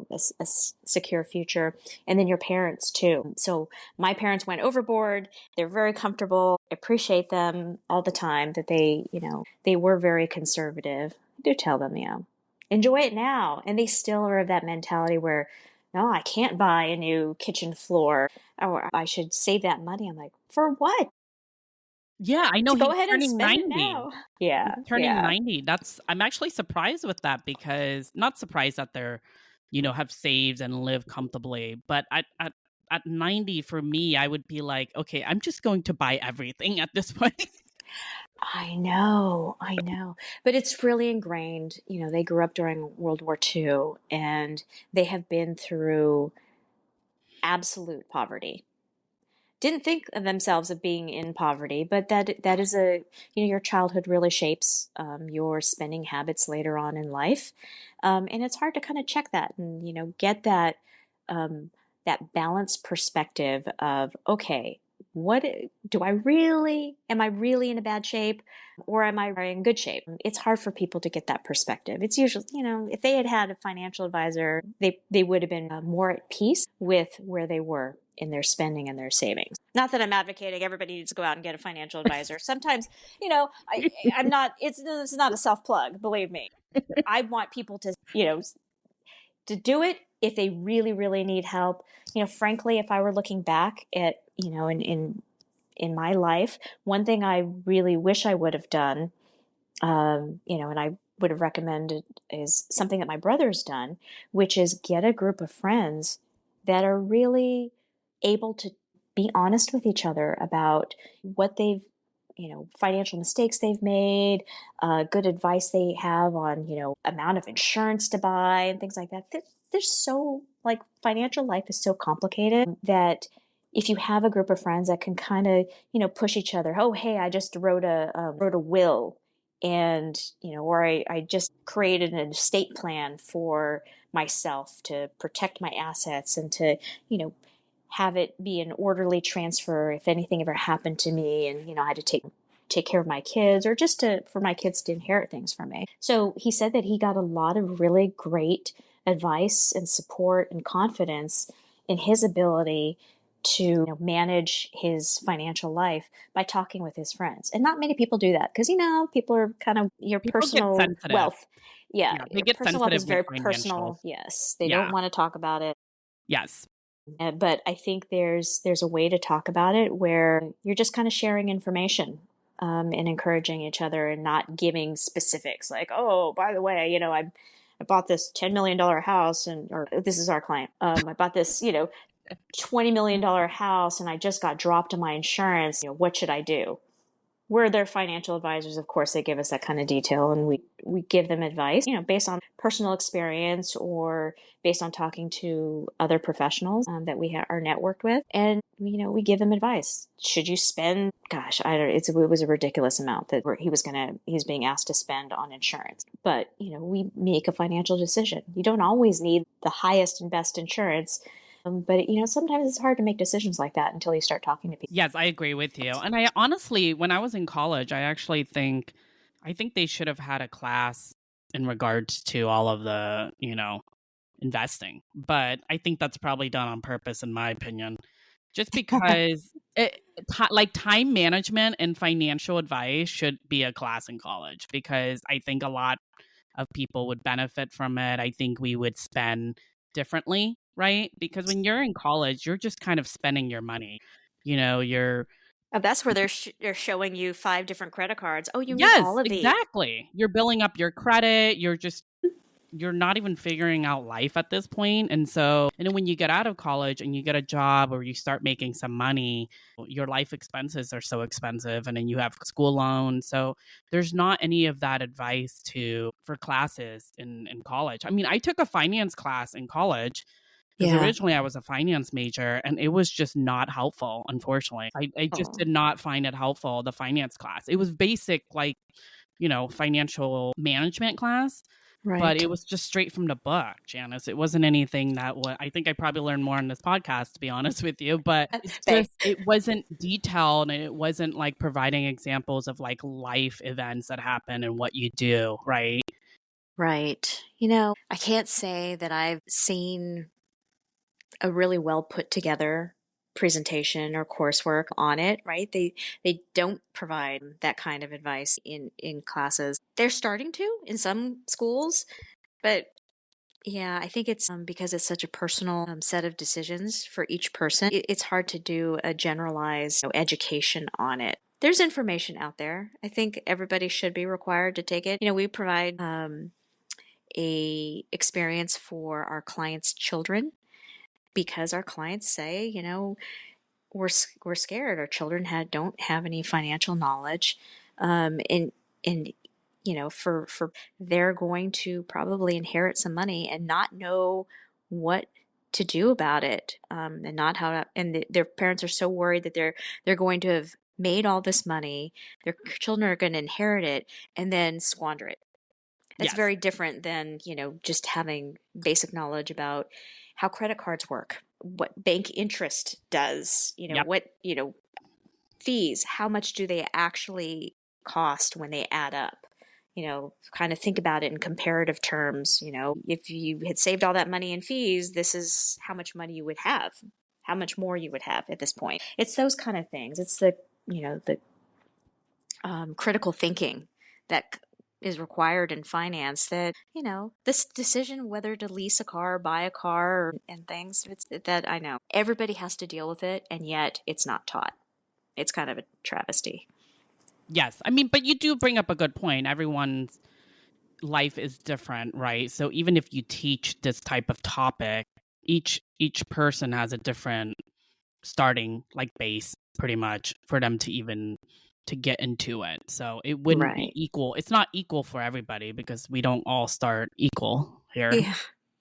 Speaker 2: a secure future. And then your parents too. So my parents went overboard. They're very comfortable. I appreciate them all the time that they were very conservative. I do tell them, enjoy it now. And they still are of that mentality where, no, I can't buy a new kitchen floor, or I should save that money. I'm like, for what?
Speaker 1: Yeah, I know
Speaker 2: To go
Speaker 1: he's
Speaker 2: ahead and
Speaker 1: turning
Speaker 2: spend it
Speaker 1: 90.
Speaker 2: now.
Speaker 1: He's
Speaker 2: Yeah,
Speaker 1: turning
Speaker 2: yeah.
Speaker 1: 90. I'm actually surprised with that, because not surprised that they're, have saved and live comfortably. But at 90, for me, I would be like, okay, I'm just going to buy everything at this point.
Speaker 2: I know, I know. But it's really ingrained. They grew up during World War II, and they have been through absolute poverty. Didn't think of themselves of being in poverty, but that is your childhood really shapes your spending habits later on in life, and it's hard to kind of check that and get um, that balanced perspective of, okay, what do I really, am I really in a bad shape, or am I in good shape? It's hard for people to get that perspective. It's usually, if they had had a financial advisor, they would have been more at peace with where they were in their spending and their savings. Not that I'm advocating everybody needs to go out and get a financial advisor. Sometimes, I'm not, it's not a self plug, believe me. I want people to do it if they really, really need help. Frankly, if I were looking back at, in my life, one thing I really wish I would have done, and I would have recommended, is something that my brother's done, which is get a group of friends that are really able to be honest with each other about what they've, financial mistakes they've made, good advice they have on, amount of insurance to buy and things like that. There's so, like, financial life is so complicated that if you have a group of friends that can kind of, push each other, oh, hey, I just wrote a will, and, or I just created an estate plan for myself to protect my assets and to, you know, have it be an orderly transfer if anything ever happened to me and, I had to take care of my kids or just for my kids to inherit things from me. So he said that he got a lot of really great advice and support and confidence in his ability to manage his financial life by talking with his friends. And not many people do that because, people are kind of your
Speaker 1: People get
Speaker 2: personal
Speaker 1: sensitive.
Speaker 2: wealth. Yeah,
Speaker 1: Yeah, they
Speaker 2: your
Speaker 1: get
Speaker 2: personal wealth
Speaker 1: sensitive
Speaker 2: is
Speaker 1: with
Speaker 2: very
Speaker 1: financials.
Speaker 2: personal. Yes, they don't
Speaker 1: Yeah.
Speaker 2: want to talk about it.
Speaker 1: Yes.
Speaker 2: But I think there's a way to talk about it where you're just kind of sharing information and encouraging each other and not giving specifics like, oh, by the way, I bought this $10 million house or this is our client. I bought this, $20 million house and I just got dropped on my insurance. What should I do? We're their financial advisors. Of course, they give us that kind of detail and we give them advice, based on personal experience or based on talking to other professionals that we are networked with. And, we give them advice. Should you spend, gosh, I don't, it was a ridiculous amount that he's being asked to spend on insurance. But, we make a financial decision. You don't always need the highest and best insurance. But, sometimes it's hard to make decisions like that until you start talking to people.
Speaker 1: Yes, I agree with you. And I honestly, when I was in college, I think they should have had a class in regards to all of the, investing. But I think that's probably done on purpose, in my opinion, just because like time management and financial advice should be a class in college because I think a lot of people would benefit from it. I think we would spend differently, right? Because when you're in college, you're just kind of spending your money. You're
Speaker 2: That's where they're showing you 5 different credit cards. Oh, you need
Speaker 1: yes,
Speaker 2: all of these.
Speaker 1: exactly. You're building up your credit. You're not even figuring out life at this point. And then when you get out of college and you get a job or you start making some money, your life expenses are so expensive. And then you have school loans. So there's not any of that advice for classes in college. I mean, I took a finance class in college because
Speaker 2: Yeah.
Speaker 1: originally I was a finance major and it was just not helpful, unfortunately. I just
Speaker 2: Oh,
Speaker 1: did not find it helpful, the finance class. It was basic, like, financial management class, but
Speaker 2: right.
Speaker 1: it was just straight from the book, Janice. It wasn't anything I think I probably learned more on this podcast, to be honest with you, but it's
Speaker 2: They,
Speaker 1: just, it wasn't detailed and it wasn't like providing examples of like life events that happen and what you do, right?
Speaker 2: right. I can't say that I've seen a really well put together presentation or coursework on it, right? They don't provide that kind of advice in classes. They're starting to in some schools, but yeah, I think it's because it's such a personal set of decisions for each person. It's hard to do a generalized education on it. There's information out there. I think everybody should be required to take it. We provide a experience for our clients' children because our clients say, we're scared. Our children don't have any financial knowledge, and for they're going to probably inherit some money and not know what to do about it, and not how to. And their parents are so worried that they're going to have made all this money. Their children are going to inherit it and then squander it. That's
Speaker 1: Yes.
Speaker 2: very different than, just having basic knowledge about how credit cards work, what bank interest does,
Speaker 1: Yep.
Speaker 2: what, fees, how much do they actually cost when they add up? Kind of think about it in comparative terms. If you had saved all that money in fees, this is how much money you would have, how much more you would have at this point. It's those kind of things. It's the critical thinking that is required in finance that this decision whether to lease a car, buy a car, and things, it's that I know everybody has to deal with it, and yet it's not taught. It's kind of a travesty.
Speaker 1: Yes. I mean, but you do bring up a good point. Everyone's life is different, right? So even if you teach this type of topic, each person has a different starting like base pretty much for them to get into it. So it wouldn't be
Speaker 2: Right.
Speaker 1: equal. It's not equal for everybody because we don't all start equal here.
Speaker 2: Yeah,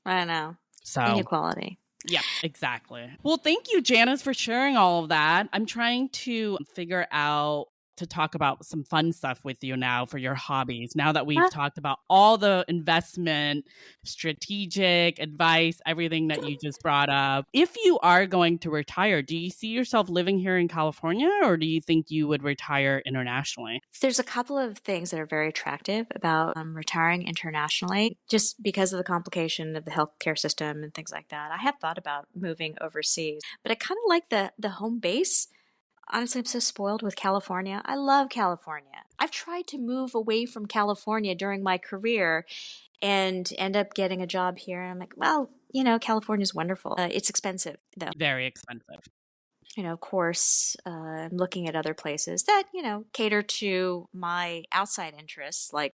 Speaker 2: I know.
Speaker 1: So
Speaker 2: Inequality.
Speaker 1: yeah, exactly. Well, thank you, Janice, for sharing all of that. I'm trying to figure out to talk about some fun stuff with you now for your hobbies. Now that we've talked about all the investment, strategic advice, everything that you just brought up. If you are going to retire, do you see yourself living here in California, or do you think you would retire internationally?
Speaker 2: There's a couple of things that are very attractive about retiring internationally, just because of the complication of the healthcare system and things like that. I have thought about moving overseas, but I kind of like the home base. Honestly, I'm so spoiled with California. I love California. I've tried to move away from California during my career and end up getting a job here. And I'm like, well, California's wonderful. It's expensive, though.
Speaker 1: Very expensive.
Speaker 2: Of course, I'm looking at other places that, cater to my outside interests, like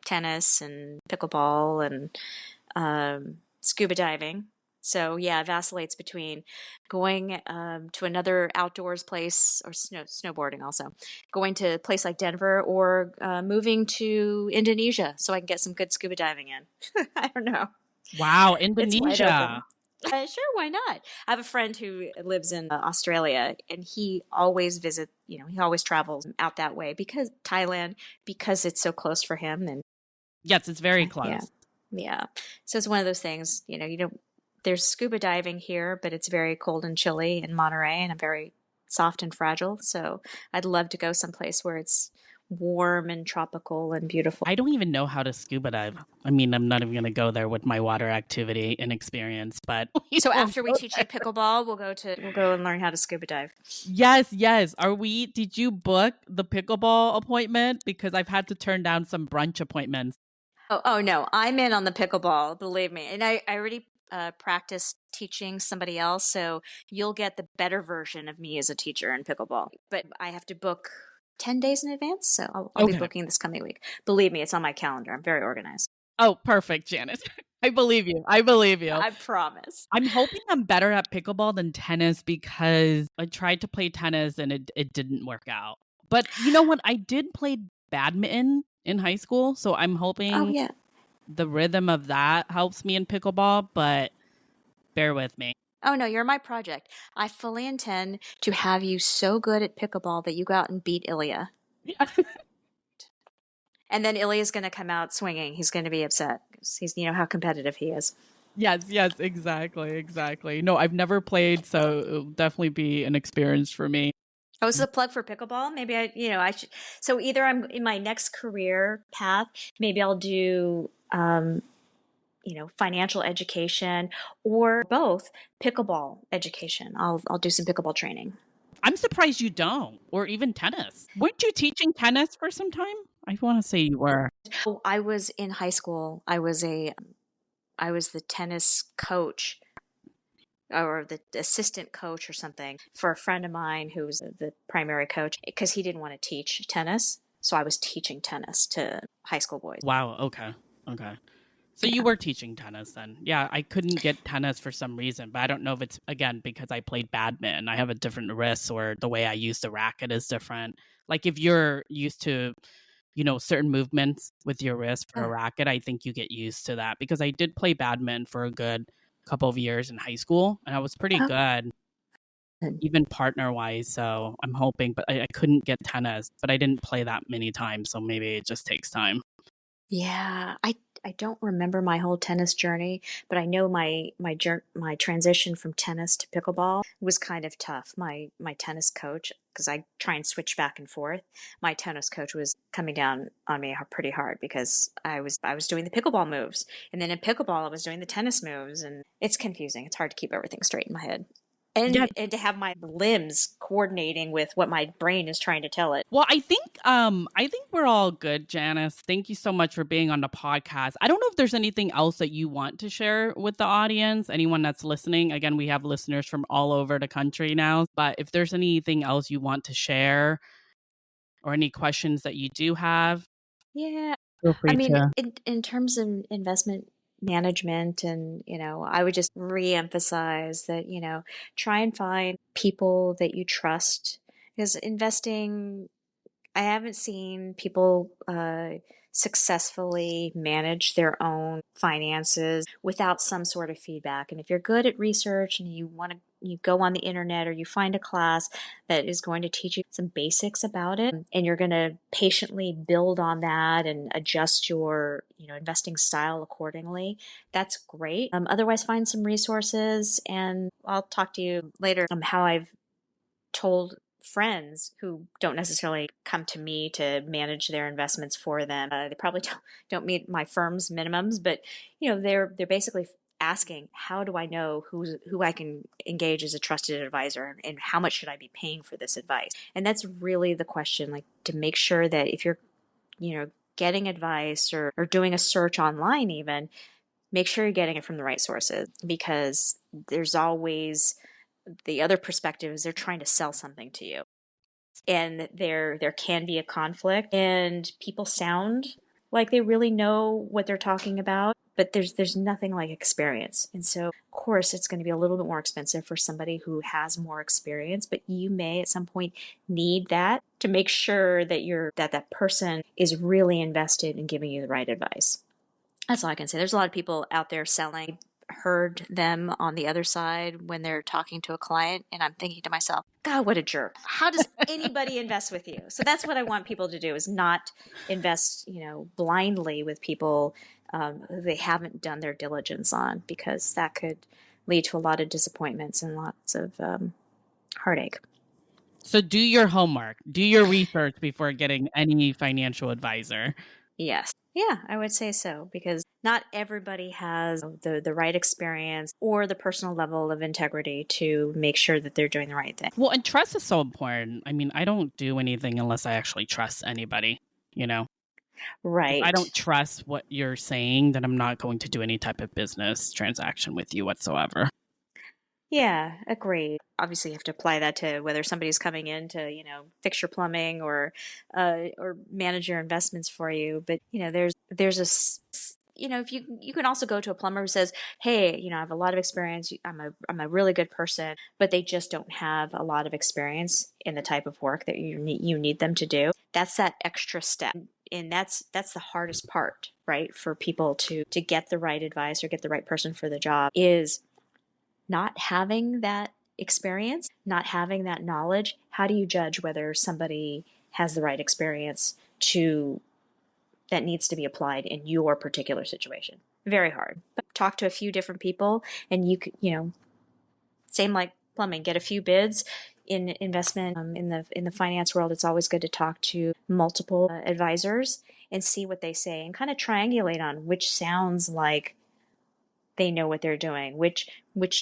Speaker 2: tennis and pickleball and scuba diving. So yeah, it vacillates between going to another outdoors place or snowboarding also, going to a place like Denver or moving to Indonesia so I can get some good scuba diving in. I don't know.
Speaker 1: Wow,
Speaker 2: It's wide open.
Speaker 1: Indonesia.
Speaker 2: Sure, why not? I have a friend who lives in Australia, and he always he always travels out that way because Thailand, because it's so close for him. And
Speaker 1: Yes, it's very close.
Speaker 2: yeah, yeah. So it's one of those things, there's scuba diving here, but it's very cold and chilly in Monterey, and I'm very soft and fragile. So I'd love to go someplace where it's warm and tropical and beautiful.
Speaker 1: I don't even know how to scuba dive. I mean, I'm not even going to go there with my water activity and experience, but
Speaker 2: so after we teach you pickleball, we'll go and learn how to scuba dive.
Speaker 1: Yes. Did you book the pickleball appointment? Because I've had to turn down some brunch appointments.
Speaker 2: Oh no, I'm in on the pickleball, believe me. And I already practiced teaching somebody else, so you'll get the better version of me as a teacher in pickleball. But I have to book 10 days in advance, so I'll be booking this coming week. Believe me, it's on my calendar. I'm very organized.
Speaker 1: Oh, perfect, Janice. I believe you.
Speaker 2: I promise.
Speaker 1: I'm hoping I'm better at pickleball than tennis because I tried to play tennis and it didn't work out. But you know what? I did play badminton in high school, so I'm hoping the rhythm of that helps me in pickleball, but bear with me.
Speaker 2: Oh, no, you're my project. I fully intend to have you so good at pickleball that you go out and beat Ilya.
Speaker 1: Yeah.
Speaker 2: And then Ilya's going to come out swinging. He's going to be upset because he's, how competitive he is.
Speaker 1: Yes, exactly. No, I've never played, so it'll definitely be an experience for me.
Speaker 2: Oh, this is a plug for pickleball. Maybe I should. So either I'm in my next career path, maybe I'll do, financial education, or both pickleball education. I'll do some pickleball training.
Speaker 1: I'm surprised you don't, or even tennis. Weren't you teaching tennis for some time? I want to say you were.
Speaker 2: Oh, I was in high school. I was the tennis coach or the assistant coach or something for a friend of mine who was the primary coach because he didn't want to teach tennis. So I was teaching tennis to high school boys.
Speaker 1: Wow. Okay. So you were teaching tennis then. Yeah, I couldn't get tennis for some reason, but I don't know if it's, again, because I played badminton. I have a different wrist or the way I use the racket is different. Like if you're used to, certain movements with your wrist for a racket, I think you get used to that because I did play badminton for a good couple of years in high school and I was pretty good, even partner wise. So I'm hoping, but I couldn't get tennis, but I didn't play that many times. So maybe it just takes time.
Speaker 2: Yeah, I don't remember my whole tennis journey, but I know my transition from tennis to pickleball was kind of tough. My tennis coach, because I try and switch back and forth, my tennis coach was coming down on me pretty hard because I was doing the pickleball moves, and then in pickleball I was doing the tennis moves, and it's confusing. It's hard to keep everything straight in my head. And to have my limbs coordinating with what my brain is trying to tell it.
Speaker 1: Well, I think we're all good, Janice. Thank you so much for being on the podcast. I don't know if there's anything else that you want to share with the audience, anyone that's listening. Again, we have listeners from all over the country now, but if there's anything else you want to share or any questions that you do have, feel free to.
Speaker 2: In terms of investment management, and I would just re-emphasize that try and find people that you trust, because investing, I haven't seen people successfully manage their own finances without some sort of feedback. And if you're good at research and you want to You go on the internet or you find a class that is going to teach you some basics about it, and you're going to patiently build on that and adjust your, investing style accordingly. That's great. Otherwise, find some resources, and I'll talk to you later how I've told friends who don't necessarily come to me to manage their investments for them. They probably don't meet my firm's minimums, but they're basically asking, how do I know who I can engage as a trusted advisor, and how much should I be paying for this advice? And that's really the question, like, to make sure that if you're getting advice or doing a search online, even make sure you're getting it from the right sources, because there's always the other perspective is they're trying to sell something to you, and there can be a conflict, and people sound like they really know what they're talking about, but there's nothing like experience. And so of course it's going to be a little bit more expensive for somebody who has more experience, but you may at some point need that to make sure that that person is really invested in giving you the right advice. That's all I can say. There's a lot of people out there selling. Heard them on the other side when they're talking to a client, and I'm thinking to myself, God, what a jerk. How does anybody invest with you? So that's what I want people to do, is not invest, blindly with people who they haven't done their diligence on, because that could lead to a lot of disappointments and lots of heartache.
Speaker 1: So do your homework, do your research before getting any financial advisor.
Speaker 2: Yes. Yeah, I would say so, because not everybody has the right experience or the personal level of integrity to make sure that they're doing the right thing.
Speaker 1: Well, and trust is so important. I mean, I don't do anything unless I actually trust anybody,
Speaker 2: Right.
Speaker 1: If I don't trust what you're saying, then I'm not going to do any type of business transaction with you whatsoever.
Speaker 2: Yeah, agree. Obviously, you have to apply that to whether somebody's coming in to, fix your plumbing or manage your investments for you. But there's if you can also go to a plumber who says, "Hey, I have a lot of experience. I'm a really good person," but they just don't have a lot of experience in the type of work that you need them to do. That's that extra step. And that's the hardest part, right? For people to get the right advice or get the right person for the job, is not having that experience, not having that knowledge. How do you judge whether somebody has the right experience that needs to be applied in your particular situation? Very hard. But talk to a few different people, and you could, same like plumbing, get a few bids. In investment, in the finance world, it's always good to talk to multiple advisors and see what they say, and kind of triangulate on which sounds like they know what they're doing, which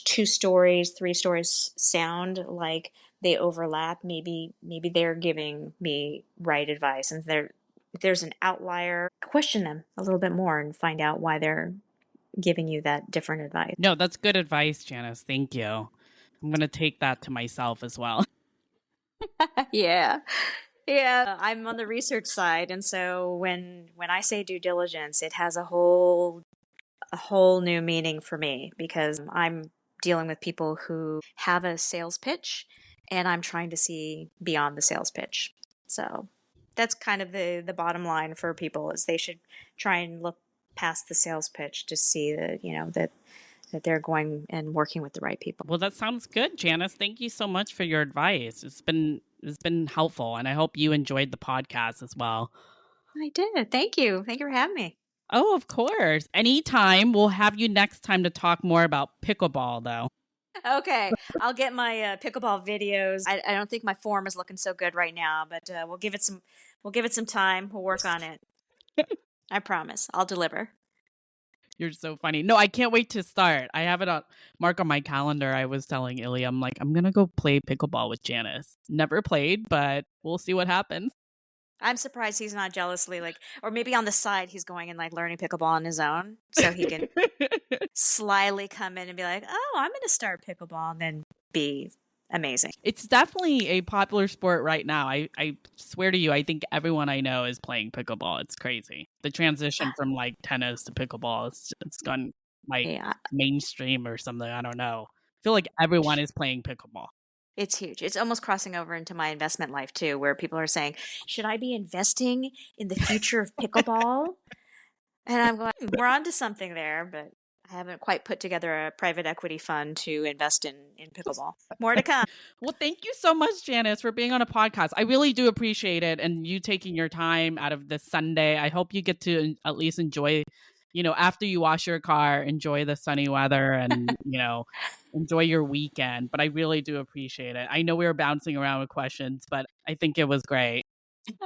Speaker 2: 2 stories, 3 stories sound like they overlap. Maybe they're giving me right advice, and if there's an outlier, question them a little bit more and find out why they're giving you that different advice.
Speaker 1: No, that's good advice, Janice. Thank you. I'm going to take that to myself as well.
Speaker 2: Yeah. Yeah, I'm on the research side, and so when I say due diligence, it has a whole new meaning for me, because I'm dealing with people who have a sales pitch, and I'm trying to see beyond the sales pitch. So that's kind of the bottom line for people, is they should try and look past the sales pitch to see that, that they're going and working with the right people.
Speaker 1: Well, that sounds good, Janice. Thank you so much for your advice. It's been helpful, and I hope you enjoyed the podcast as well.
Speaker 2: I did. Thank you. Thank you for having me.
Speaker 1: Oh, of course. Anytime. We'll have you next time to talk more about pickleball, though.
Speaker 2: Okay, I'll get my pickleball videos. I don't think my form is looking so good right now, but we'll give it some time. We'll work on it. I promise. I'll deliver.
Speaker 1: You're so funny. No, I can't wait to start. I have it on mark on my calendar. I was telling Ilya, I'm like, I'm gonna go play pickleball with Janice. Never played, but we'll see what happens.
Speaker 2: I'm surprised he's not jealously or maybe on the side he's going and learning pickleball on his own, so he can slyly come in and be like, "Oh, I'm going to start pickleball," and then be amazing.
Speaker 1: It's definitely a popular sport right now. I swear to you, I think everyone I know is playing pickleball. It's crazy. The transition from tennis to pickleball, it's gone mainstream or something. I don't know. I feel like everyone is playing pickleball.
Speaker 2: It's huge. It's almost crossing over into my investment life too, where people are saying, should I be investing in the future of pickleball? And I'm going, we're on to something there, but I haven't quite put together a private equity fund to invest in pickleball. More to come.
Speaker 1: Well, thank you so much, Janice, for being on a podcast. I really do appreciate it and you taking your time out of this Sunday. I hope you get to at least enjoy, after you wash your car, enjoy the sunny weather and, enjoy your weekend. But I really do appreciate it. I know we were bouncing around with questions, but I think it was great.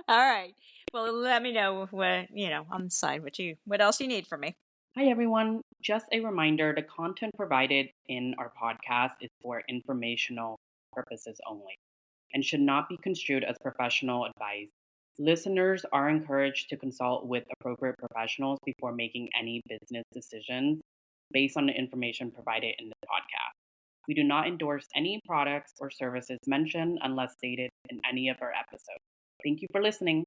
Speaker 2: All right. Well, let me know what, on the side what else you need from me.
Speaker 1: Hi, everyone. Just a reminder the content provided in our podcast is for informational purposes only and should not be construed as professional advice. Listeners are encouraged to consult with appropriate professionals before making any business decisions based on the information provided in the podcast. We do not endorse any products or services mentioned unless stated in any of our episodes. Thank you for listening.